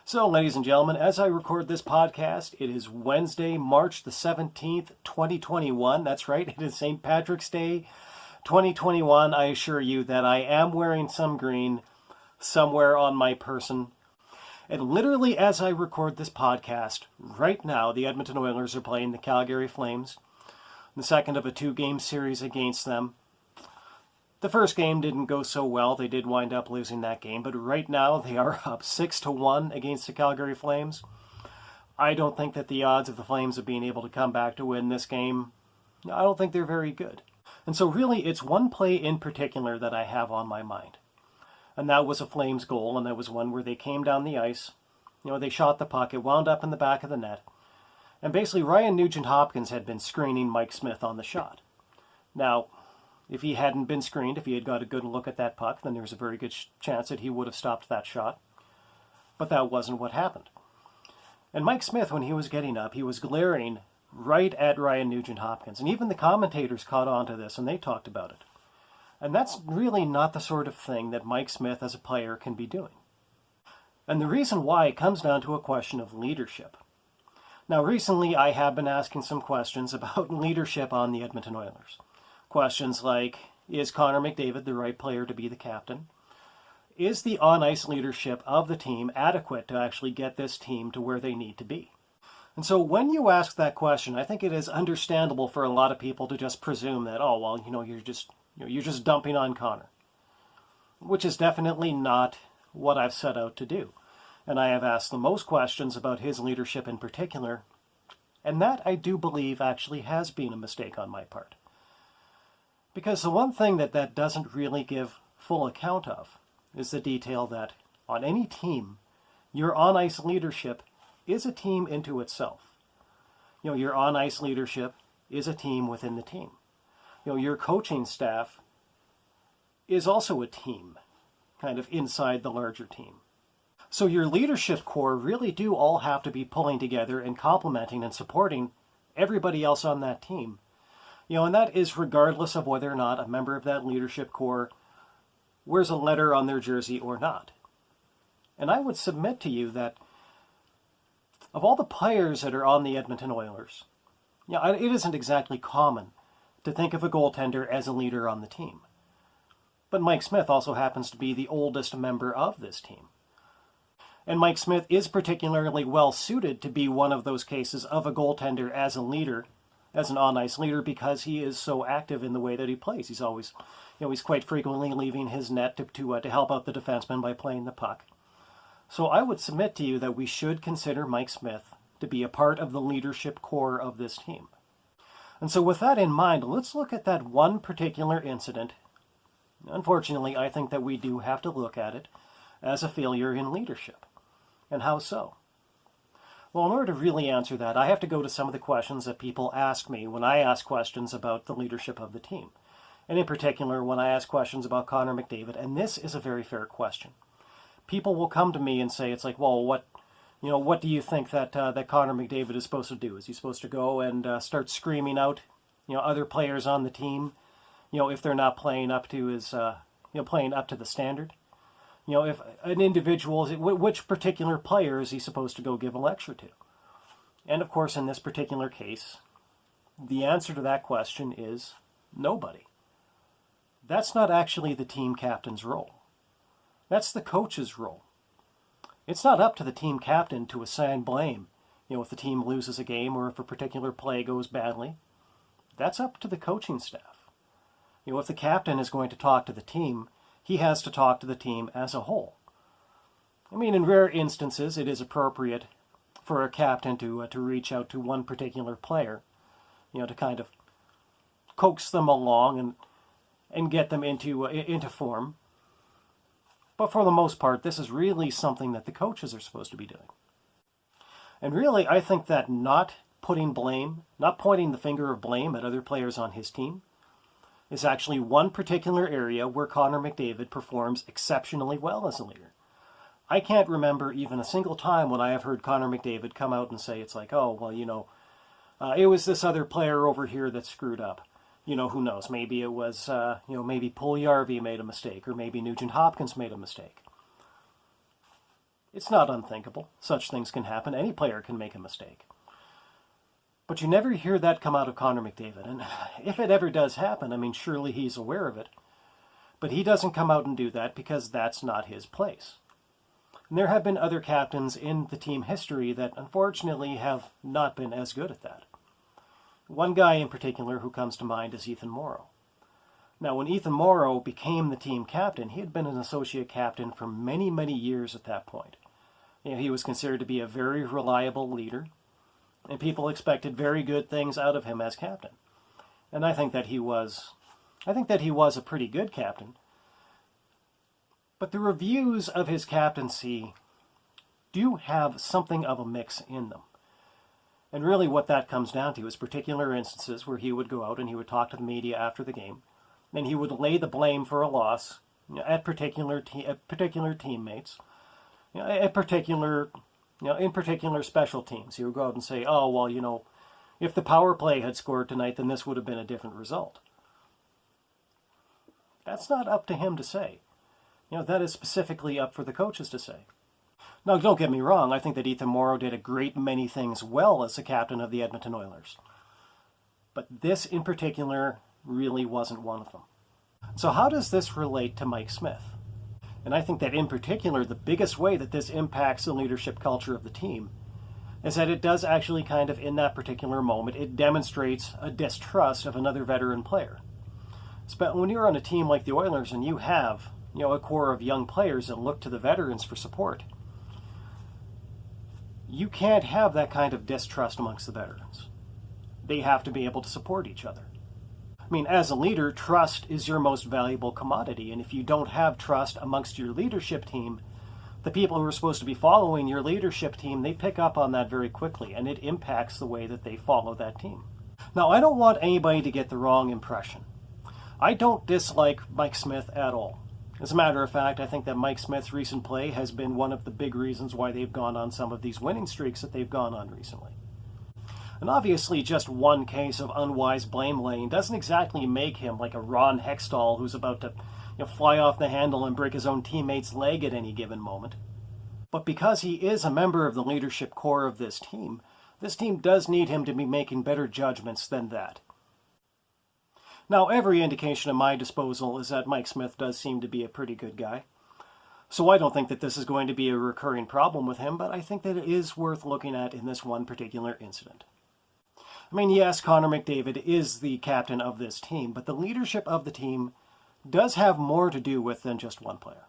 So, ladies and gentlemen, as I record this podcast, it is Wednesday, March the 17th, 2021. That's right, it is St. Patrick's Day, 2021. I assure you that I am wearing some green somewhere on my person. And literally as I record this podcast, right now, the Edmonton Oilers are playing the Calgary Flames, the second of a two-game series against them. The first game didn't go so well. They did wind up losing that game, but right now they are up 6-1 against the Calgary Flames. I don't think that the odds of the Flames of being able to come back to win this game, I don't think they're very good. And so really it's one play in particular that I have on my mind. And that was a Flames goal, and that was one where they came down the ice. They shot the puck, it wound up in the back of the net. And basically Ryan Nugent-Hopkins had been screening Mike Smith on the shot. Now, if he hadn't been screened, if he had got a good look at that puck, then there's a very good chance that he would have stopped that shot. But that wasn't what happened. And Mike Smith, when he was getting up, he was glaring right at Ryan Nugent-Hopkins. And even the commentators caught on to this, and they talked about it. And that's really not the sort of thing that Mike Smith as a player can be doing. And the reason why comes down to a question of leadership. Now, recently I have been asking some questions about leadership on the Edmonton Oilers. Questions like, is Connor McDavid the right player to be the captain? Is the on-ice leadership of the team adequate to actually get this team to where they need to be? And so when you ask that question, I think it is understandable for a lot of people to just presume that, oh, well, you're just dumping on Connor. Which is definitely not what I've set out to do. And I have asked the most questions about his leadership in particular, and that I do believe actually has been a mistake on my part. Because the one thing that doesn't really give full account of is the detail that on any team, your on-ice leadership is a team into itself. Your on-ice leadership is a team within the team. Your coaching staff is also a team, kind of inside the larger team. So your leadership core really do all have to be pulling together and complementing and supporting everybody else on that team. And that is regardless of whether or not a member of that leadership core wears a letter on their jersey or not. And I would submit to you that of all the players that are on the Edmonton Oilers, it isn't exactly common to think of a goaltender as a leader on the team. But Mike Smith also happens to be the oldest member of this team. And Mike Smith is particularly well suited to be one of those cases of a goaltender as a leader, as an on-ice leader, because he is so active in the way that he plays. He's always, he's quite frequently leaving his net to help out the defenseman by playing the puck. So I would submit to you that we should consider Mike Smith to be a part of the leadership core of this team. And so with that in mind, let's look at that one particular incident. Unfortunately, I think that we do have to look at it as a failure in leadership. And how so? Well, in order to really answer that, I have to go to some of the questions that people ask me when I ask questions about the leadership of the team. And in particular, when I ask questions about Connor McDavid, and this is a very fair question. People will come to me and say, it's like, well, what do you think that Connor McDavid is supposed to do? Is he supposed to go and start screaming out, other players on the team, if they're not playing up to his, playing up to the standard? If an individual, which particular player is he supposed to go give a lecture to? And of course, in this particular case, the answer to that question is nobody. That's not actually the team captain's role. That's the coach's role. It's not up to the team captain to assign blame, if the team loses a game or if a particular play goes badly. That's up to the coaching staff. If the captain is going to talk to the team, he has to talk to the team as a whole. I mean, in rare instances, it is appropriate for a captain to reach out to one particular player, to kind of coax them along and get them into form. But for the most part, this is really something that the coaches are supposed to be doing. And really, I think that not pointing the finger of blame at other players on his team, is actually one particular area where Connor McDavid performs exceptionally well as a leader. I can't remember even a single time when I have heard Connor McDavid come out and say, it's like, oh, well, it was this other player over here that screwed up. Who knows? Maybe it was, maybe Puljujärvi made a mistake, or maybe Nugent-Hopkins made a mistake. It's not unthinkable. Such things can happen. Any player can make a mistake. But you never hear that come out of Connor McDavid. And if it ever does happen, I mean, surely he's aware of it. But he doesn't come out and do that because that's not his place. And there have been other captains in the team history that unfortunately have not been as good at that. One guy in particular who comes to mind is Ethan Morrow. Now, when Ethan Morrow became the team captain, he had been an associate captain for many, many years at that point. He was considered to be a very reliable leader, and people expected very good things out of him as captain. And I think that he was a pretty good captain. But the reviews of his captaincy do have something of a mix in them. And really what that comes down to is particular instances where he would go out and he would talk to the media after the game, and he would lay the blame for a loss at particular teammates, in particular special teams. He would go out and say, oh, well, if the power play had scored tonight, then this would have been a different result. That's not up to him to say. That is specifically up for the coaches to say. Now, don't get me wrong, I think that Ethan Morrow did a great many things well as the captain of the Edmonton Oilers. But this in particular really wasn't one of them. So how does this relate to Mike Smith? And I think that in particular, the biggest way that this impacts the leadership culture of the team is that it does actually kind of, in that particular moment, it demonstrates a distrust of another veteran player. But when you're on a team like the Oilers and you have, a core of young players that look to the veterans for support, you can't have that kind of distrust amongst the veterans. They have to be able to support each other. I mean, as a leader, trust is your most valuable commodity, and if you don't have trust amongst your leadership team, the people who are supposed to be following your leadership team, they pick up on that very quickly, and it impacts the way that they follow that team. Now, I don't want anybody to get the wrong impression. I don't dislike Mike Smith at all. As a matter of fact, I think that Mike Smith's recent play has been one of the big reasons why they've gone on some of these winning streaks that they've gone on recently. And obviously, just one case of unwise blame laying doesn't exactly make him like a Ron Hextall who's about to fly off the handle and break his own teammate's leg at any given moment. But because he is a member of the leadership core of this team does need him to be making better judgments than that. Now, every indication at my disposal is that Mike Smith does seem to be a pretty good guy. So I don't think that this is going to be a recurring problem with him, but I think that it is worth looking at in this one particular incident. I mean, yes, Connor McDavid is the captain of this team, but the leadership of the team does have more to do with than just one player.